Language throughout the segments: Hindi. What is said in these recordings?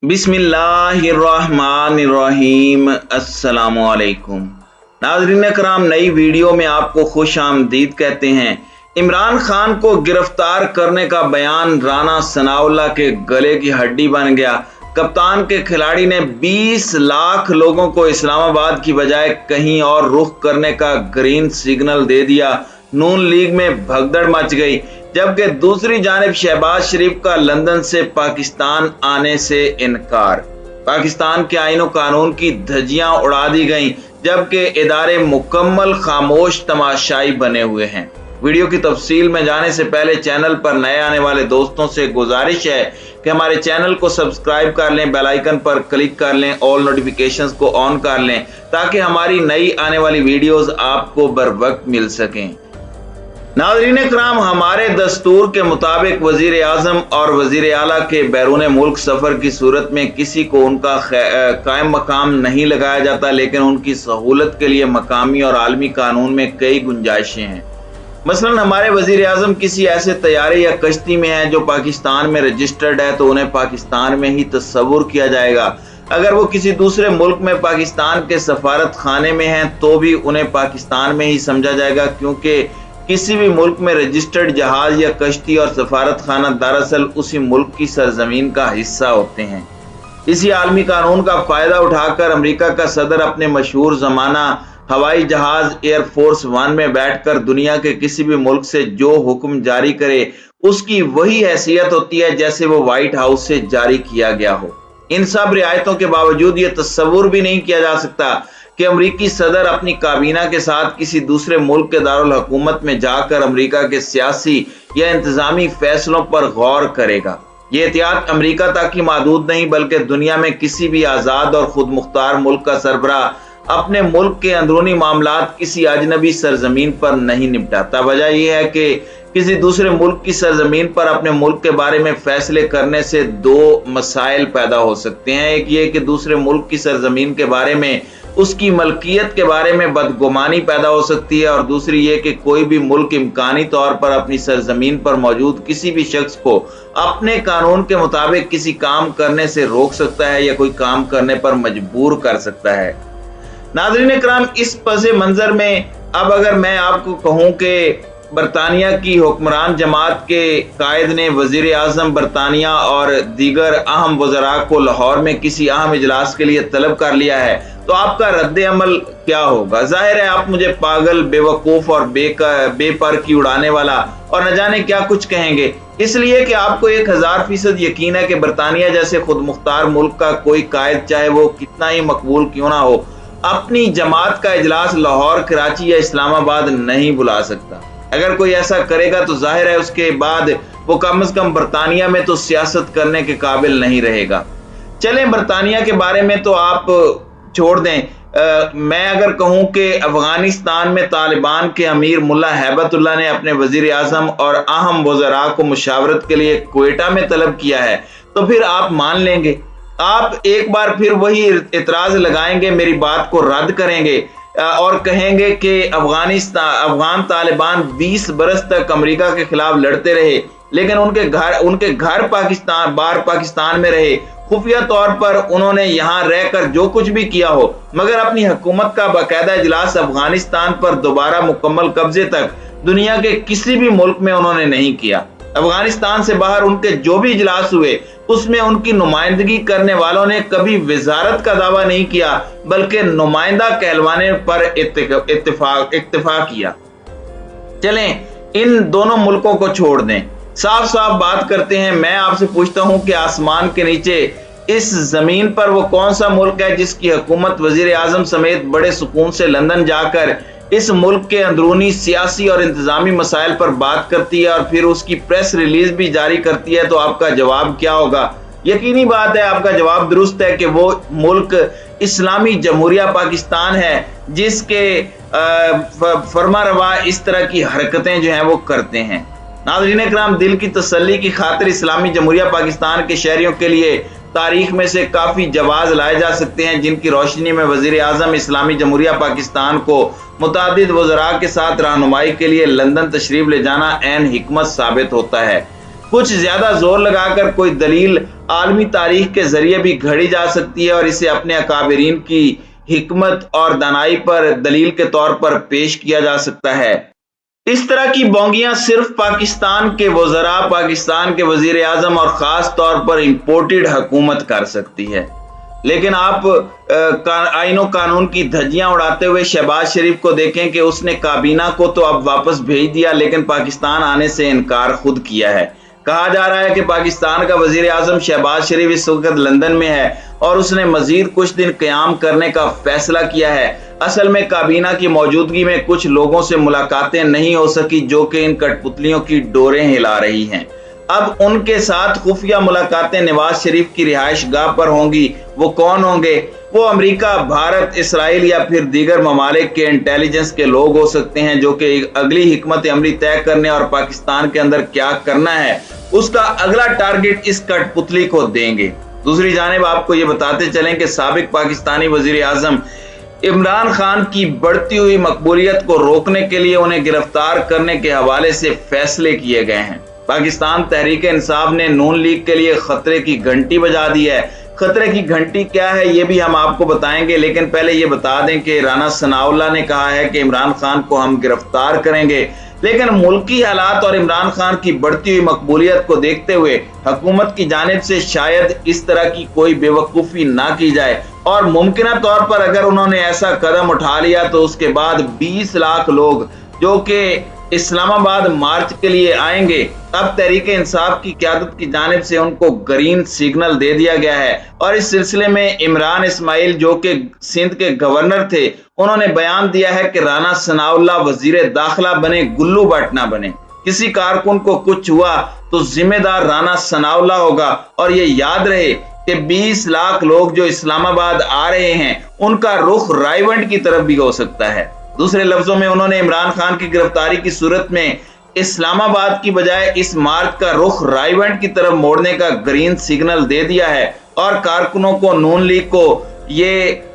बिस्मिल्लाहिर्रहमानिर्रहीम। अस्सलामुअलैकुम नाज़रीन कराम, नई वीडियो में आपको खुश आमदीद कहते हैं। इमरान खान को गिरफ्तार करने का बयान राना सनाउल्लाह के गले की हड्डी बन गया। कप्तान के खिलाड़ी ने 20 लाख लोगों को इस्लामाबाद की बजाय कहीं और रुख करने का ग्रीन सिग्नल दे दिया। नून लीग में भगदड़ मच गई, जबकि दूसरी जानिब शहबाज शरीफ का लंदन से पाकिस्तान आने से इनकार। पाकिस्तान के आईन और कानून की धज्जियां उड़ा दी गईं, जबकि इदारे मुकम्मल खामोश तमाशाई बने हुए हैं। वीडियो की तफसील में जाने से पहले चैनल पर नए आने वाले दोस्तों से गुजारिश है कि हमारे चैनल को सब्सक्राइब कर लें, बेल आइकन पर क्लिक कर लें, ऑल नोटिफिकेशंस को ऑन कर लें ताकि हमारी नई आने वाली वीडियोस आपको बर वक्त मिल सकें। नाज़रीन कराम, हमारे दस्तूर के मुताबिक वजीर आजम और वजीर आला के बैरून मुल्क सफ़र की सूरत में किसी को उनका कायम मकाम नहीं लगाया जाता, लेकिन उनकी सहूलत के लिए मकामी और आलमी कानून में कई गुंजाइशें हैं। मसलन हमारे वजीर आजम किसी ऐसे तैयारे या कश्ती में हैं जो पाकिस्तान में रजिस्टर्ड है, तो उन्हें पाकिस्तान में ही तस्वुर किया जाएगा। अगर वो किसी दूसरे मुल्क में पाकिस्तान के सफारत खाने में हैं तो भी उन्हें पाकिस्तान में ही समझा जाएगा, क्योंकि किसी भी मुल्क में रजिस्टर्ड जहाज या कश्ती और सफारत खाना दरअसल उसी मुल्क की सरजमीन का हिस्सा होते हैं। इसी आलमी कानून का फायदा उठाकर अमेरिका का सदर अपने मशहूर जमाना हवाई जहाज एयरफोर्स वन में बैठकर दुनिया के किसी भी मुल्क से जो हुक्म जारी करे उसकी वही हैसियत होती है जैसे वो व्हाइट हाउस से जारी किया गया हो। इन सब रियायतों के बावजूद ये तस्वुर भी नहीं किया जा सकता कि अमरीकी सदर अपनी काबीना के साथ किसी दूसरे मुल्क के दारुल हुकूमत में जाकर अमरीका के सियासी या इंतजामी फैसलों पर गौर करेगा। ये एहतियात अमरीका तक ही महदूद नहीं बल्कि दुनिया में किसी भी आज़ाद और खुद मुख्तार मुल्क का सरबराह अपने मुल्क के अंदरूनी मामलात किसी अजनबी सरजमीन पर नहीं निपटाता। वजह यह है कि किसी दूसरे मुल्क की सरजमीन पर अपने मुल्क के बारे में फैसले करने से दो मसाइल पैदा हो सकते हैं। एक ये कि दूसरे मुल्क की सरजमीन के बारे में उसकी मलकियत के बारे में बदगुमानी पैदा हो सकती है, और दूसरी ये कि कोई भी मुल्क इम्कानी तौर पर अपनी सरजमीन पर मौजूद किसी भी शख्स को अपने कानून के मुताबिक किसी काम करने से रोक सकता है या कोई काम करने पर मजबूर कर सकता है। नाज़रीन कराम, इस पसे मंजर में अब अगर मैं आपको कहूं कि बरतानिया की हुक्मरान जमात के कायद ने वजीर आजम बरतानिया और दीगर अहम वज़रा को लाहौर में किसी अहम इजलास के लिए तलब कर लिया है, तो आपका रद्द अमल क्या होगा? जाहिर है आप मुझे पागल, बेवकूफ और बेपर की उड़ाने वाला और न जाने क्या कुछ कहेंगे, इसलिए कि आपको 1000% यकीन है कि बरतानिया जैसे खुद मुख्तार मुल्क का कोई कायद, चाहे वो कितना ही मकबूल क्यों ना हो, अपनी जमात का इजलास लाहौर, कराची या इस्लामाबाद नहीं बुला सकता। अगर कोई ऐसा करेगा तो जाहिर है उसके बाद वो कम से कम बरतानिया में तो सियासत करने के काबिल नहीं रहेगा। चलें, बरतानिया के बारे में तो आप छोड़ दें। मैं अगर कहूं कि अफगानिस्तान में तालिबान के अमीर मुल्ला हैबतुल्लाह ने अपने वजीर आजम और अहम वज़रा को मुशावरत के लिए क्वेटा में तलब किया है, तो फिर आप मान लेंगे? आप एक बार फिर वही इतराज लगाएंगे, मेरी बात को रद्द करेंगे और कहेंगे कि अफगान तालिबान 20 बरस तक अमेरिका के खिलाफ लड़ते रहे, लेकिन उनके घर पाकिस्तान में रहे। खुफिया तौर पर उन्होंने यहाँ रहकर जो कुछ भी किया हो, मगर अपनी हुकूमत का बाकायदा इजलास अफगानिस्तान पर दोबारा मुकम्मल कब्जे तक दुनिया के किसी भी मुल्क में उन्होंने नहीं किया। अफगानिस्तान से बाहर उनके जो भी इजलास हुए उसमें उनकी नुमाइंदगी करने वालों ने कभी वजारत का दावा नहीं किया, बल्कि नुमाइंदा कहलवाने पर इत्तेफाक किया। चलें, इन दोनों मुल्कों को छोड़ दें, साफ साफ बात करते हैं। मैं आपसे पूछता हूं कि आसमान के नीचे इस जमीन पर वो कौन सा मुल्क है जिसकी हुकूमत वजीर आजम समेत बड़े सुकून से लंदन जाकर इस मुल्क के अंदरूनी सियासी और इंतजामी मसाइल पर बात करती है और फिर उसकी प्रेस रिलीज भी जारी करती है? तो आपका जवाब क्या होगा? यकीनी बात है आपका जवाब दुरुस्त है कि वो मुल्क इस्लामी जमहूरिया पाकिस्तान है, जिसके फरमा रवा इस तरह की हरकतें जो हैं वो करते हैं। नाज़रीन कराम, दिल की तसल्ली की खातिर इस्लामी जमहूरिया पाकिस्तान के शहरियों के लिए तारीख में से काफ़ी जवाज लाए जा सकते हैं, जिनकी रोशनी में वज़ीर आज़म इस्लामी जमहूरिया पाकिस्तान को मुतादिद वज़रा के साथ रहनुमाई के लिए लंदन तशरीफ ले जाना ऐन हिकमत साबित होता है। कुछ ज्यादा जोर लगाकर कोई दलील आलमी तारीख के जरिए भी घड़ी जा सकती है और इसे अपने अकाबरीन की हिकमत और दानाई पर दलील के तौर पर पेश किया जा सकता है। इस तरह की बोंगियां सिर्फ पाकिस्तान के वज़रा, पाकिस्तान के वजीर आजम और खास तौर पर इंपोर्टेड हुकूमत कर सकती है। लेकिन आप आईनो कानून की धज्जियां उड़ाते हुए शहबाज शरीफ को देखें कि उसने काबीना को तो अब वापस भेज दिया, लेकिन पाकिस्तान आने से इनकार खुद किया है। कहा जा रहा है कि पाकिस्तान का वजीर आजम शहबाज शरीफ इस वक्त लंदन में है और उसने मजीद कुछ दिन क़याम करने का फैसला किया है। असल में काबीना की मौजूदगी में कुछ लोगों से मुलाकातें नहीं हो सकी जो कि इन कठपुतलियों की डोरें हिला रही हैं। अब उनके साथ खुफिया मुलाकातें नवाज शरीफ की रिहाइश गाह पर होंगी। वो कौन होंगे? वो अमेरिका, भारत, इसराइल या फिर दीगर ममालिक के इंटेलिजेंस के लोग हो सकते हैं जो कि अगली हिकमत अमली तय करने और पाकिस्तान के अंदर क्या करना है उसका अगला टारगेट इस कठपुतली को देंगे। दूसरी जानिब आपको ये बताते चलें कि साबिक पाकिस्तानी वजीर आजम इमरान खान की बढ़ती हुई मकबूलियत को रोकने के लिए उन्हें गिरफ्तार करने के हवाले से फैसले किए गए हैं। पाकिस्तान तहरीक इंसाफ ने नून लीग के लिए खतरे की घंटी बजा दी है। खतरे की घंटी क्या है ये भी हम आपको बताएंगे, लेकिन पहले ये बता दें कि राना सनाउल्लाह ने कहा है कि इमरान खान को हम गिरफ्तार करेंगे, लेकिन मुल्की हालात और इमरान खान की बढ़ती हुई मकबूलियत को देखते हुए हुकूमत की जानिब से शायद इस तरह की कोई बेवकूफ़ी ना की जाए और मुमकिन तौर पर अगर उन्होंने ऐसा कदम उठा लिया तो उसके बाद 20 लाख लोग जो कि इस्लामाबाद मार्च के लिए आएंगे। अब तहरीक इंसाफ की क़यादत की जानिब से उनको ग्रीन सिग्नल दे दिया गया है और इस सिलसिले में इमरान इस्माइल जो कि सिंध के गवर्नर थे उन्होंने बयान दिया है कि राना सनाउल्लाह वजीर दाखिला बने, गुल्लू भट्ट ना बने। किसी कारकुन को कुछ हुआ तो जिम्मेदार राना सनाउल्लाह होगा और ये याद रहे कि 20 लाख लोग जो इस्लामाबाद आ रहे हैं उनका रुख रायवंड की तरफ भी हो सकता है। दूसरे लफ्जों में उन्होंने इमरान खान की गिरफ्तारी की सूरत में इस्लामाबाद की बजाय इस मार्च का रुख रायवंड की तरफ मोड़ने का ग्रीन सिग्नल दे दिया है और कारकुनों को, नून लीग को ये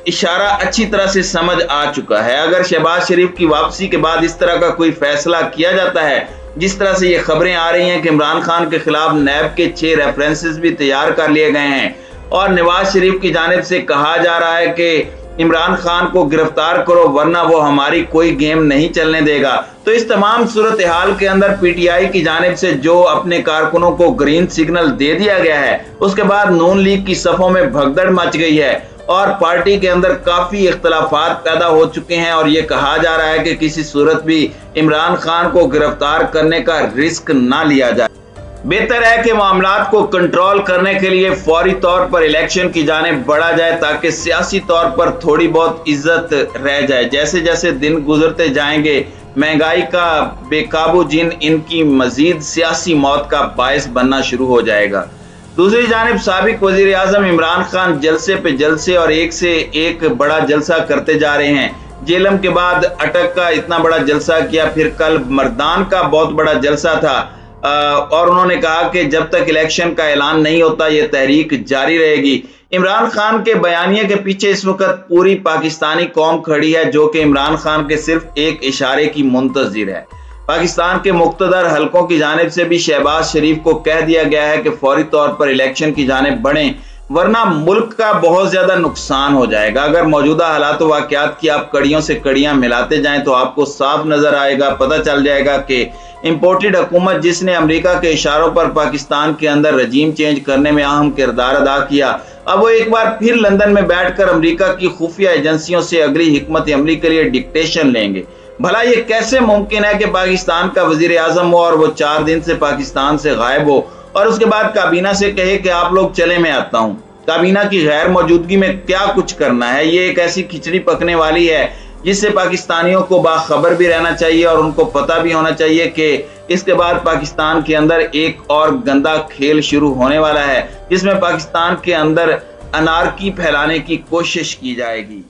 इशारा अच्छी तरह से समझ आ चुका है। अगर शहबाज शरीफ की वापसी के बाद इस तरह का कोई फैसला किया जाता है, जिस तरह से ये खबरें आ रही हैं कि इमरान खान के खिलाफ नैब के 6 रेफरेंसेस भी तैयार कर लिए गए हैं और नवाज शरीफ की जानिब से कहा जा रहा है कि इमरान खान को गिरफ्तार करो वरना वो हमारी कोई गेम नहीं चलने देगा, तो इस तमाम सूरत हाल के अंदर पीटीआई की जानिब से जो अपने कारकुनों को ग्रीन सिग्नल दे दिया गया है उसके बाद नून लीग की सफों में भगदड़ मच गई है और पार्टी के अंदर काफी इख्तलाफात पैदा हो चुके हैं और ये कहा जा रहा है कि किसी सूरत भी इमरान खान को गिरफ्तार करने का रिस्क ना लिया जाए। बेहतर है कि मामलात को कंट्रोल करने के लिए फौरी तौर पर इलेक्शन की जानिब बढ़ा जाए ताकि सियासी तौर पर थोड़ी बहुत इज्जत रह जाए। जैसे जैसे दिन गुजरते जाएंगे महंगाई का बेकाबू जिन इनकी मजीद सियासी मौत का बायस बनना शुरू हो जाएगा। दूसरी जानिब साबिक वजीर आजम इमरान खान जलसे पे जलसे और एक से एक बड़ा जलसा करते जा रहे हैं। जेलम के बाद अटक का इतना बड़ा जलसा किया, फिर कल मर्दान का बहुत बड़ा जलसा था और उन्होंने कहा कि जब तक इलेक्शन का ऐलान नहीं होता ये तहरीक जारी रहेगी। इमरान खान के बयानिए के पीछे इस वक्त पूरी पाकिस्तानी कौम खड़ी है जो कि इमरान खान के सिर्फ एक इशारे की मुंतजिर है। पाकिस्तान के मुख्तदर हलकों की जानिब से भी शहबाज शरीफ को कह दिया गया है कि फौरी तौर पर इलेक्शन की जानिब बढ़ें वरना मुल्क का बहुत ज्यादा नुकसान हो जाएगा। अगर मौजूदा हालात व वाक़यात की आप कड़ियों से कड़ियां मिलाते जाएं तो आपको साफ नजर आएगा, पता चल जाएगा कि इंपोर्टेड हुकूमत जिसने अमेरिका के इशारों पर पाकिस्तान के अंदर रजीम चेंज करने में अहम किरदार अदा किया, अब वो एक बार फिर लंदन में बैठकर अमेरिका की खुफिया एजेंसियों से अगली हिकमत अमली के लिए डिक्टेशन लेंगे। भला ये कैसे मुमकिन है कि पाकिस्तान का वजीर आजम हो और वो 4 दिन से पाकिस्तान से गायब हो और उसके बाद काबीना से कहे कि आप लोग चले मैं आता हूँ। काबीना की गैर मौजूदगी में क्या कुछ करना है, ये एक ऐसी खिचड़ी पकने वाली है जिससे पाकिस्तानियों को बाखबर भी रहना चाहिए और उनको पता भी होना चाहिए कि इसके बाद पाकिस्तान के अंदर एक और गंदा खेल शुरू होने वाला है जिसमें पाकिस्तान के अंदर अनारकी फैलाने की कोशिश की जाएगी।